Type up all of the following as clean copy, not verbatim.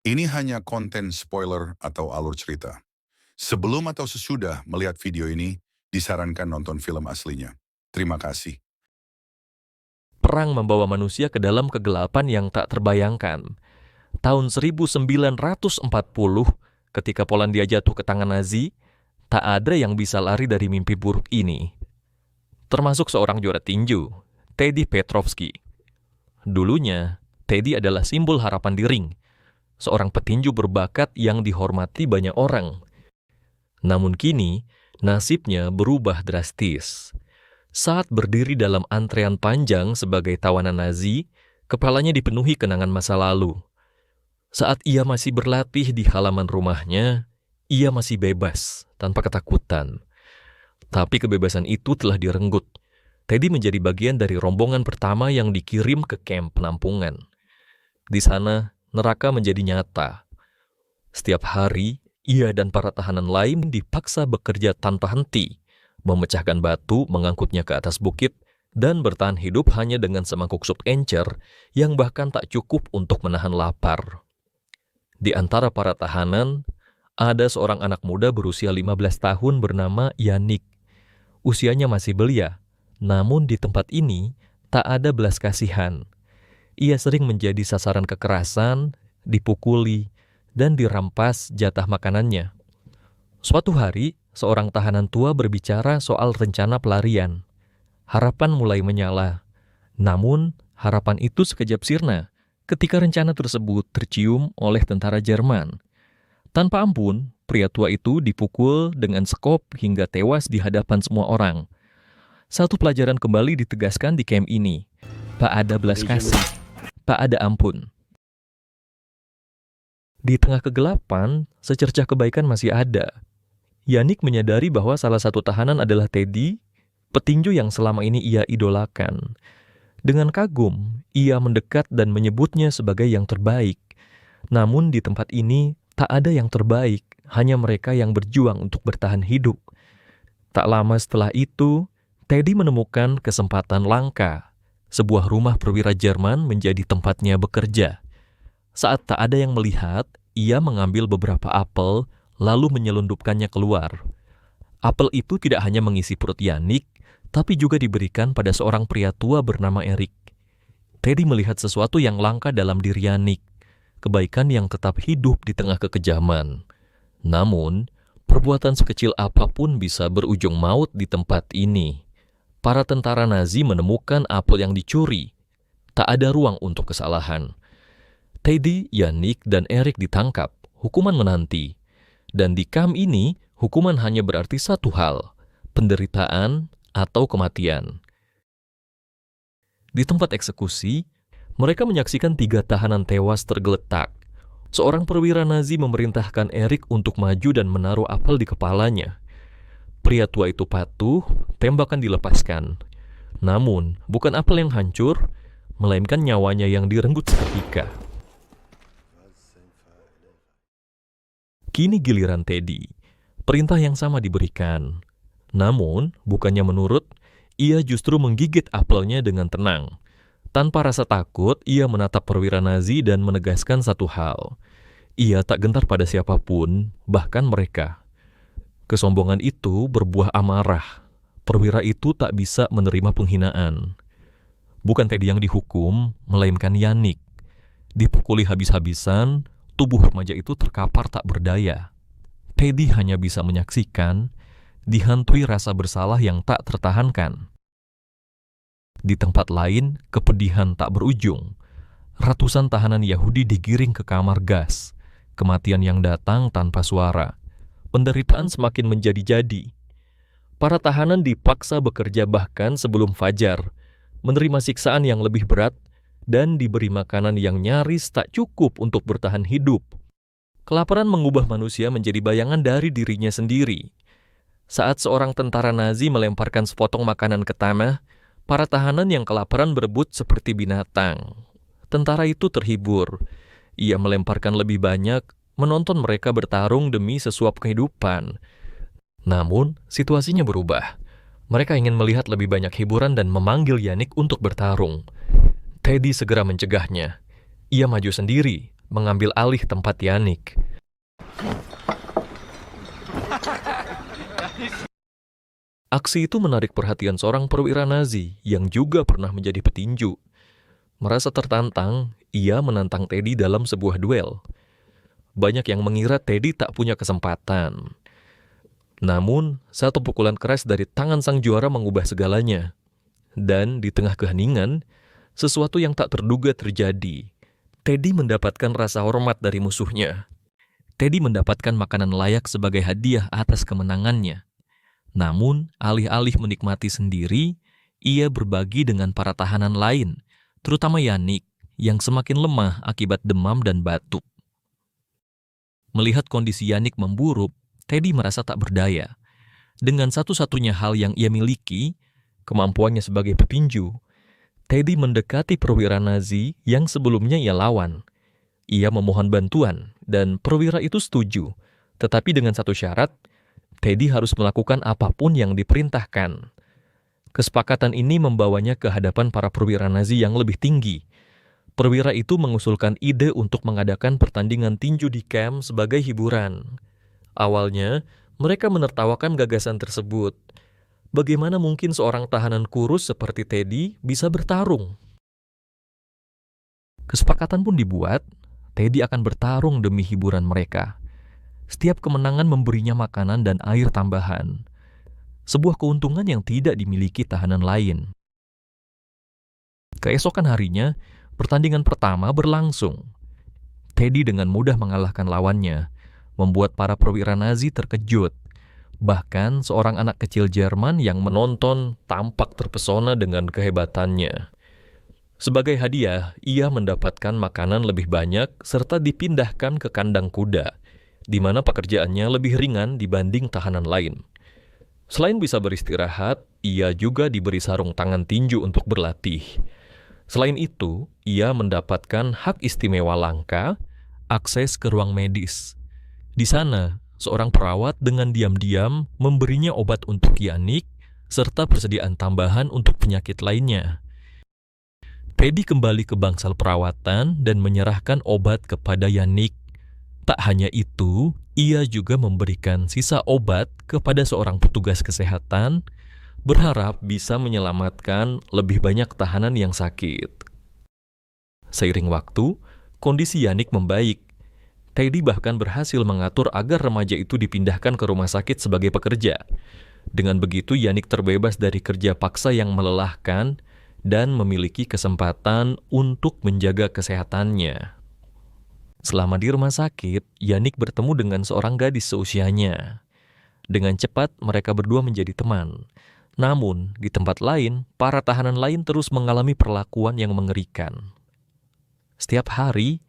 Ini hanya konten spoiler atau alur cerita. Sebelum atau sesudah melihat video ini, disarankan nonton film aslinya. Terima kasih. Perang membawa manusia ke dalam kegelapan yang tak terbayangkan. Tahun 1940, ketika Polandia jatuh ke tangan Nazi, tak ada yang bisa lari dari mimpi buruk ini. Termasuk seorang juara tinju, Teddy Petrovsky. Dulunya, Teddy adalah simbol harapan di ring, seorang petinju berbakat yang dihormati banyak orang. Namun kini, nasibnya berubah drastis. Saat berdiri dalam antrean panjang sebagai tawanan Nazi, kepalanya dipenuhi kenangan masa lalu. Saat ia masih berlatih di halaman rumahnya, ia masih bebas, tanpa ketakutan. Tapi kebebasan itu telah direnggut. Teddy menjadi bagian dari rombongan pertama yang dikirim ke kamp penampungan. Di sana, neraka menjadi nyata. Setiap hari, ia dan para tahanan lain dipaksa bekerja tanpa henti, memecahkan batu, mengangkutnya ke atas bukit, dan bertahan hidup hanya dengan semangkuk sup encer yang bahkan tak cukup untuk menahan lapar. Di antara para tahanan, ada seorang anak muda berusia 15 tahun bernama Yannick. Usianya masih belia, namun di tempat ini tak ada belas kasihan. Ia sering menjadi sasaran kekerasan, dipukuli, dan dirampas jatah makanannya. Suatu hari, seorang tahanan tua berbicara soal rencana pelarian. Harapan mulai menyala. Namun, harapan itu sekejap sirna ketika rencana tersebut tercium oleh tentara Jerman. Tanpa ampun, pria tua itu dipukul dengan sekop hingga tewas di hadapan semua orang. Satu pelajaran kembali ditegaskan di kamp ini. Tak ada belas kasih, tak ada ampun. Di tengah kegelapan, secercah kebaikan masih ada. Yannick menyadari bahwa salah satu tahanan adalah Teddy, petinju yang selama ini ia idolakan. Dengan kagum, ia mendekat dan menyebutnya sebagai yang terbaik. Namun di tempat ini, tak ada yang terbaik, hanya mereka yang berjuang untuk bertahan hidup. Tak lama setelah itu, Teddy menemukan kesempatan langka. Sebuah rumah perwira Jerman menjadi tempatnya bekerja. Saat tak ada yang melihat, ia mengambil beberapa apel, lalu menyelundupkannya keluar. Apel itu tidak hanya mengisi perut Yannick, tapi juga diberikan pada seorang pria tua bernama Eric. Teddy melihat sesuatu yang langka dalam diri Yannick, kebaikan yang tetap hidup di tengah kekejaman. Namun, perbuatan sekecil apapun bisa berujung maut di tempat ini. Para tentara Nazi menemukan apel yang dicuri. Tak ada ruang untuk kesalahan. Teddy, Yannick, dan Eric ditangkap, hukuman menanti. Dan di kamp ini, hukuman hanya berarti satu hal, penderitaan atau kematian. Di tempat eksekusi, mereka menyaksikan 3 tahanan tewas tergeletak. Seorang perwira Nazi memerintahkan Eric untuk maju dan menaruh apel di kepalanya. Pria tua itu patuh, tembakan dilepaskan. Namun, bukan apel yang hancur, melainkan nyawanya yang direnggut seketika. Kini giliran Teddy. Perintah yang sama diberikan. Namun, bukannya menurut, ia justru menggigit apelnya dengan tenang. Tanpa rasa takut, ia menatap perwira Nazi dan menegaskan satu hal. Ia tak gentar pada siapapun, bahkan mereka. Kesombongan itu berbuah amarah. Perwira itu tak bisa menerima penghinaan. Bukan Teddy yang dihukum, melainkan Yannick. Dipukuli habis-habisan, tubuh remaja itu terkapar tak berdaya. Teddy hanya bisa menyaksikan, dihantui rasa bersalah yang tak tertahankan. Di tempat lain, kepedihan tak berujung. Ratusan tahanan Yahudi digiring ke kamar gas. Kematian yang datang tanpa suara. Penderitaan semakin menjadi-jadi. Para tahanan dipaksa bekerja bahkan sebelum fajar, menerima siksaan yang lebih berat, dan diberi makanan yang nyaris tak cukup untuk bertahan hidup. Kelaparan mengubah manusia menjadi bayangan dari dirinya sendiri. Saat seorang tentara Nazi melemparkan sepotong makanan ke tanah, para tahanan yang kelaparan berebut seperti binatang. Tentara itu terhibur. Ia melemparkan lebih banyak, menonton mereka bertarung demi sesuap kehidupan. Namun, situasinya berubah. Mereka ingin melihat lebih banyak hiburan dan memanggil Yannick untuk bertarung. Teddy segera mencegahnya. Ia maju sendiri, mengambil alih tempat Yannick. Aksi itu menarik perhatian seorang perwira Nazi yang juga pernah menjadi petinju. Merasa tertantang, ia menantang Teddy dalam sebuah duel. Banyak yang mengira Teddy tak punya kesempatan. Namun, satu pukulan keras dari tangan sang juara mengubah segalanya. Dan di tengah keheningan, sesuatu yang tak terduga terjadi. Teddy mendapatkan rasa hormat dari musuhnya. Teddy mendapatkan makanan layak sebagai hadiah atas kemenangannya. Namun, alih-alih menikmati sendiri, ia berbagi dengan para tahanan lain, terutama Yannick, yang semakin lemah akibat demam dan batuk. Melihat kondisi Yannick memburuk, Teddy merasa tak berdaya. Dengan satu-satunya hal yang ia miliki, kemampuannya sebagai petinju, Teddy mendekati perwira Nazi yang sebelumnya ia lawan. Ia memohon bantuan, dan perwira itu setuju, tetapi dengan satu syarat, Teddy harus melakukan apapun yang diperintahkan. Kesepakatan ini membawanya ke hadapan para perwira Nazi yang lebih tinggi. Perwira itu mengusulkan ide untuk mengadakan pertandingan tinju di kamp sebagai hiburan. Awalnya, mereka menertawakan gagasan tersebut. Bagaimana mungkin seorang tahanan kurus seperti Teddy bisa bertarung? Kesepakatan pun dibuat, Teddy akan bertarung demi hiburan mereka. Setiap kemenangan memberinya makanan dan air tambahan. Sebuah keuntungan yang tidak dimiliki tahanan lain. Keesokan harinya, pertandingan pertama berlangsung. Teddy dengan mudah mengalahkan lawannya, membuat para perwira Nazi terkejut. Bahkan seorang anak kecil Jerman yang menonton tampak terpesona dengan kehebatannya. Sebagai hadiah, ia mendapatkan makanan lebih banyak serta dipindahkan ke kandang kuda, di mana pekerjaannya lebih ringan dibanding tahanan lain. Selain bisa beristirahat, ia juga diberi sarung tangan tinju untuk berlatih. Selain itu, ia mendapatkan hak istimewa langka, akses ke ruang medis. Di sana, seorang perawat dengan diam-diam memberinya obat untuk Yannick, serta persediaan tambahan untuk penyakit lainnya. Teddy kembali ke bangsal perawatan dan menyerahkan obat kepada Yannick. Tak hanya itu, ia juga memberikan sisa obat kepada seorang petugas kesehatan, berharap bisa menyelamatkan lebih banyak tahanan yang sakit. Seiring waktu, kondisi Yannick membaik. Teddy bahkan berhasil mengatur agar remaja itu dipindahkan ke rumah sakit sebagai pekerja. Dengan begitu, Yannick terbebas dari kerja paksa yang melelahkan dan memiliki kesempatan untuk menjaga kesehatannya. Selama di rumah sakit, Yannick bertemu dengan seorang gadis seusianya. Dengan cepat, mereka berdua menjadi teman. Namun, di tempat lain, para tahanan lain terus mengalami perlakuan yang mengerikan. Setiap hari,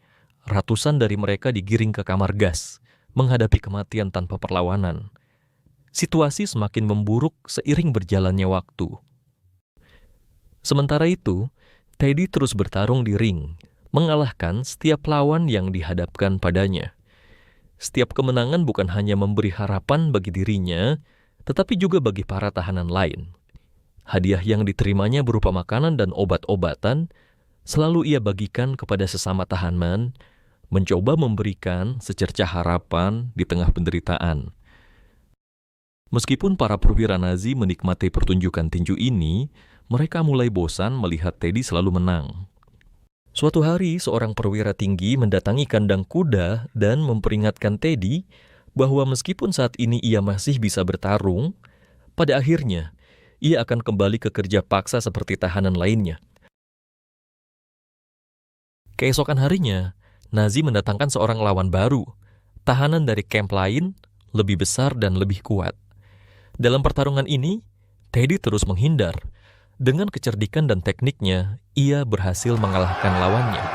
ratusan dari mereka digiring ke kamar gas, menghadapi kematian tanpa perlawanan. Situasi semakin memburuk seiring berjalannya waktu. Sementara itu, Teddy terus bertarung di ring, mengalahkan setiap lawan yang dihadapkan padanya. Setiap kemenangan bukan hanya memberi harapan bagi dirinya, tetapi juga bagi para tahanan lain. Hadiah yang diterimanya berupa makanan dan obat-obatan, selalu ia bagikan kepada sesama tahanan, mencoba memberikan secercah harapan di tengah penderitaan. Meskipun para perwira Nazi menikmati pertunjukan tinju ini, mereka mulai bosan melihat Teddy selalu menang. Suatu hari, seorang perwira tinggi mendatangi kandang kuda dan memperingatkan Teddy bahwa meskipun saat ini ia masih bisa bertarung, pada akhirnya ia akan kembali ke kerja paksa seperti tahanan lainnya. Keesokan harinya, Nazi mendatangkan seorang lawan baru, tahanan dari kamp lain, lebih besar dan lebih kuat. Dalam pertarungan ini, Teddy terus menghindar. Dengan kecerdikan dan tekniknya, ia berhasil mengalahkan lawannya.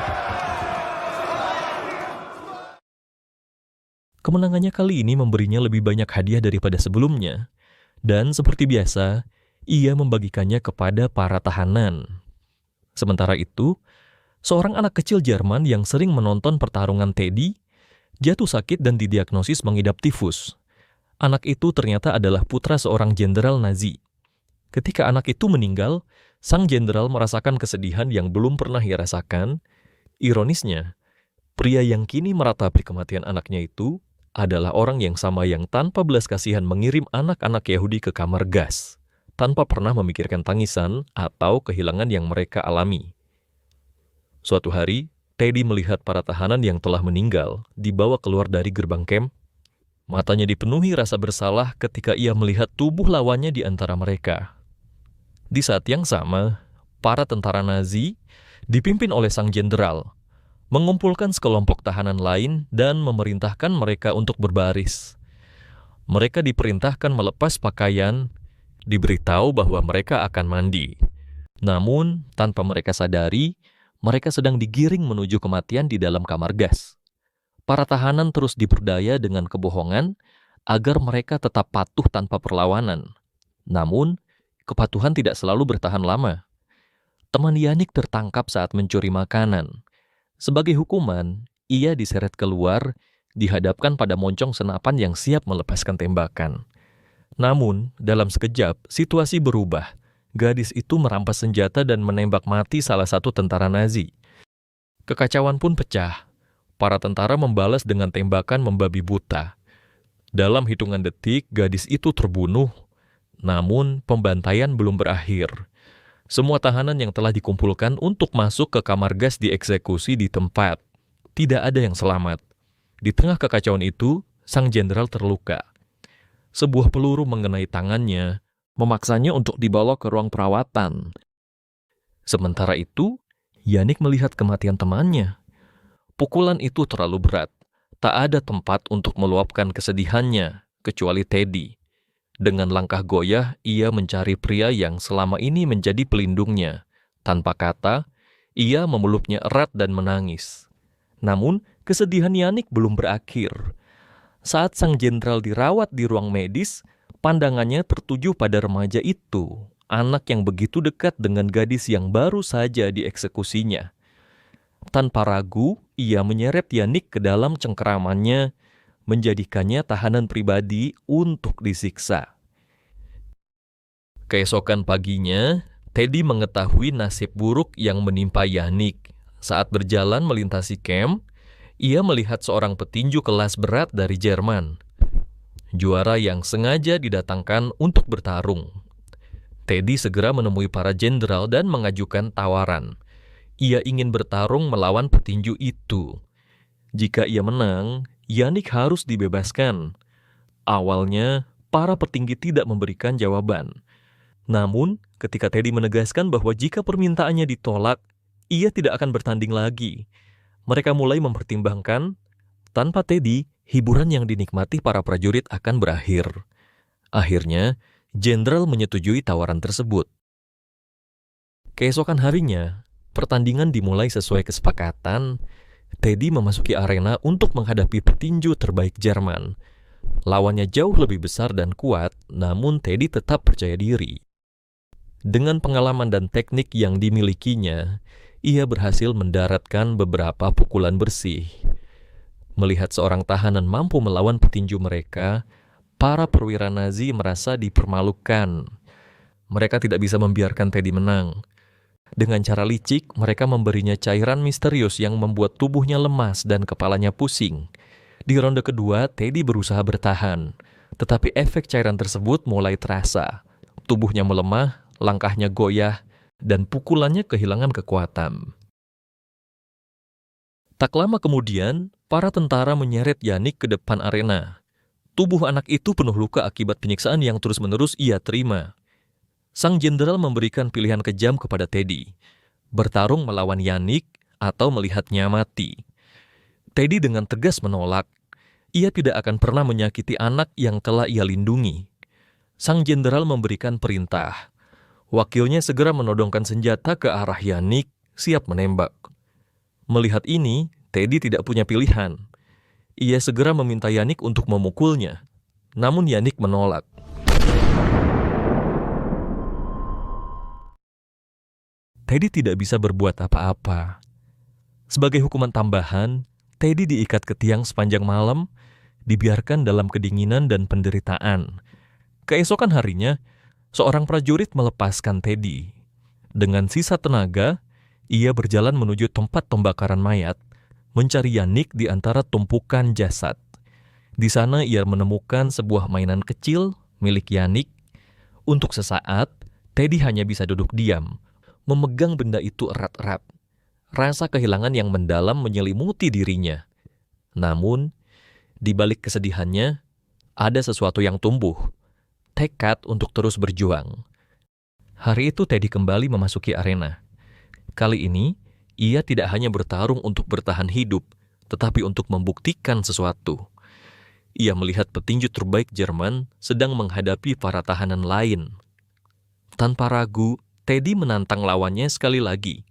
Kemenangannya kali ini memberinya lebih banyak hadiah daripada sebelumnya. Dan seperti biasa, ia membagikannya kepada para tahanan. Sementara itu, seorang anak kecil Jerman yang sering menonton pertarungan Teddy jatuh sakit dan didiagnosis mengidap tifus. Anak itu ternyata adalah putra seorang jenderal Nazi. Ketika anak itu meninggal, sang jenderal merasakan kesedihan yang belum pernah ia rasakan. Ironisnya, Pria yang kini meratapi kematian anaknya itu adalah orang yang sama yang tanpa belas kasihan mengirim anak-anak Yahudi ke kamar gas, tanpa pernah memikirkan tangisan atau kehilangan yang mereka alami. Suatu hari, Teddy melihat para tahanan yang telah meninggal dibawa keluar dari gerbang kamp. Matanya dipenuhi rasa bersalah ketika ia melihat tubuh lawannya di antara mereka. Di saat yang sama, para tentara Nazi, dipimpin oleh sang jenderal, mengumpulkan sekelompok tahanan lain dan memerintahkan mereka untuk berbaris. Mereka diperintahkan melepas pakaian, diberitahu bahwa mereka akan mandi. Namun, tanpa mereka sadari, mereka sedang digiring menuju kematian di dalam kamar gas. Para tahanan terus diperdaya dengan kebohongan agar mereka tetap patuh tanpa perlawanan. Namun, kepatuhan tidak selalu bertahan lama. Teman Yanik tertangkap saat mencuri makanan. Sebagai hukuman, ia diseret keluar, dihadapkan pada moncong senapan yang siap melepaskan tembakan. Namun, dalam sekejap, situasi berubah. Gadis itu merampas senjata dan menembak mati salah satu tentara Nazi. Kekacauan pun pecah. Para tentara membalas dengan tembakan membabi buta. Dalam hitungan detik, gadis itu terbunuh. Namun, pembantaian belum berakhir. Semua tahanan yang telah dikumpulkan untuk masuk ke kamar gas dieksekusi di tempat. Tidak ada yang selamat. Di tengah kekacauan itu, sang jenderal terluka. Sebuah peluru mengenai tangannya, memaksanya untuk dibawa ke ruang perawatan. Sementara itu, Yanik melihat kematian temannya. Pukulan itu terlalu berat. Tak ada tempat untuk meluapkan kesedihannya, kecuali Teddy. Dengan langkah goyah, ia mencari pria yang selama ini menjadi pelindungnya. Tanpa kata, ia memeluknya erat dan menangis. Namun, kesedihan Yanik belum berakhir. Saat sang jenderal dirawat di ruang medis, pandangannya tertuju pada remaja itu, anak yang begitu dekat dengan gadis yang baru saja dieksekusinya. Tanpa ragu, ia menyeret Yanik ke dalam cengkeramannya, menjadikannya tahanan pribadi untuk disiksa. Keesokan paginya, Teddy mengetahui nasib buruk yang menimpa Yanik. Saat berjalan melintasi kamp, ia melihat seorang petinju kelas berat dari Jerman. Juara yang sengaja didatangkan untuk bertarung. Teddy segera menemui para jenderal dan mengajukan tawaran. Ia ingin bertarung melawan petinju itu. Jika ia menang, Yanik harus dibebaskan. Awalnya, para petinggi tidak memberikan jawaban. Namun, ketika Teddy menegaskan bahwa jika permintaannya ditolak, ia tidak akan bertanding lagi. Mereka mulai mempertimbangkan, tanpa Teddy, hiburan yang dinikmati para prajurit akan berakhir. Akhirnya, jenderal menyetujui tawaran tersebut. Keesokan harinya, pertandingan dimulai sesuai kesepakatan. Teddy memasuki arena untuk menghadapi petinju terbaik Jerman. Lawannya jauh lebih besar dan kuat, namun Teddy tetap percaya diri. Dengan pengalaman dan teknik yang dimilikinya, ia berhasil mendaratkan beberapa pukulan bersih. Melihat seorang tahanan mampu melawan petinju mereka, para perwira Nazi merasa dipermalukan. Mereka tidak bisa membiarkan Teddy menang. Dengan cara licik, mereka memberinya cairan misterius yang membuat tubuhnya lemas dan kepalanya pusing. Di ronde kedua, Teddy berusaha bertahan, tetapi efek cairan tersebut mulai terasa. Tubuhnya melemah, langkahnya goyah, dan pukulannya kehilangan kekuatan. Tak lama kemudian, para tentara menyeret Yanik ke depan arena. Tubuh anak itu penuh luka akibat penyiksaan yang terus-menerus ia terima. Sang jenderal memberikan pilihan kejam kepada Teddy, bertarung melawan Yanik atau melihatnya mati. Teddy dengan tegas menolak. Ia tidak akan pernah menyakiti anak yang telah ia lindungi. Sang jenderal memberikan perintah. Wakilnya segera menodongkan senjata ke arah Yanik, siap menembak. Melihat ini, Teddy tidak punya pilihan. Ia segera meminta Yanik untuk memukulnya. Namun Yanik menolak. Teddy tidak bisa berbuat apa-apa. Sebagai hukuman tambahan, Teddy diikat ke tiang sepanjang malam, dibiarkan dalam kedinginan dan penderitaan. Keesokan harinya, seorang prajurit melepaskan Teddy. Dengan sisa tenaga, ia berjalan menuju tempat pembakaran mayat, mencari Yannick di antara tumpukan jasad. Di sana ia menemukan sebuah mainan kecil milik Yannick. Untuk sesaat, Teddy hanya bisa duduk diam, memegang benda itu erat-erat. Rasa kehilangan yang mendalam menyelimuti dirinya. Namun, di balik kesedihannya, ada sesuatu yang tumbuh, tekad untuk terus berjuang. Hari itu Teddy kembali memasuki arena. Kali ini, ia tidak hanya bertarung untuk bertahan hidup, tetapi untuk membuktikan sesuatu. Ia melihat petinju terbaik Jerman sedang menghadapi para tahanan lain. Tanpa ragu, Teddy menantang lawannya sekali lagi.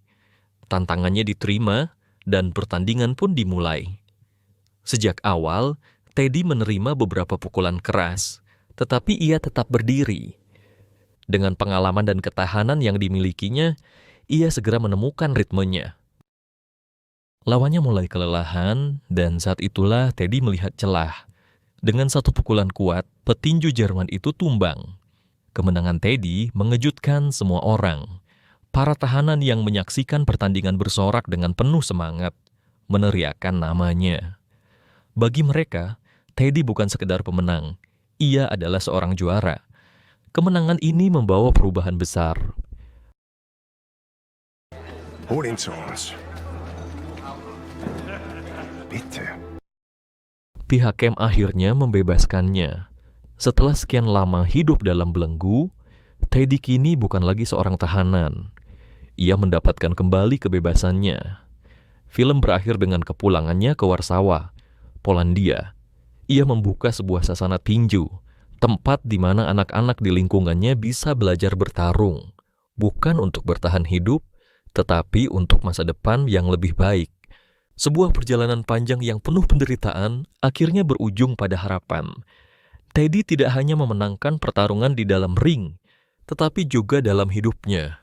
Tantangannya diterima dan pertandingan pun dimulai. Sejak awal, Teddy menerima beberapa pukulan keras, tetapi ia tetap berdiri. Dengan pengalaman dan ketahanan yang dimilikinya, ia segera menemukan ritmenya. Lawannya mulai kelelahan, dan saat itulah Teddy melihat celah. Dengan satu pukulan kuat, petinju Jerman itu tumbang. Kemenangan Teddy mengejutkan semua orang. Para tahanan yang menyaksikan pertandingan bersorak dengan penuh semangat, meneriakkan namanya. Bagi mereka, Teddy bukan sekedar pemenang. Ia adalah seorang juara. Kemenangan ini membawa perubahan besar. Hohenzollers. Bitte. Pihak camp akhirnya membebaskannya. Setelah sekian lama hidup dalam belenggu, Teddy kini bukan lagi seorang tahanan. Ia mendapatkan kembali kebebasannya. Film berakhir dengan kepulangannya ke Warsawa, Polandia. Ia membuka sebuah sasana tinju, tempat di mana anak-anak di lingkungannya bisa belajar bertarung, bukan untuk bertahan hidup, tetapi untuk masa depan yang lebih baik. Sebuah perjalanan panjang yang penuh penderitaan akhirnya berujung pada harapan. Teddy tidak hanya memenangkan pertarungan di dalam ring, tetapi juga dalam hidupnya.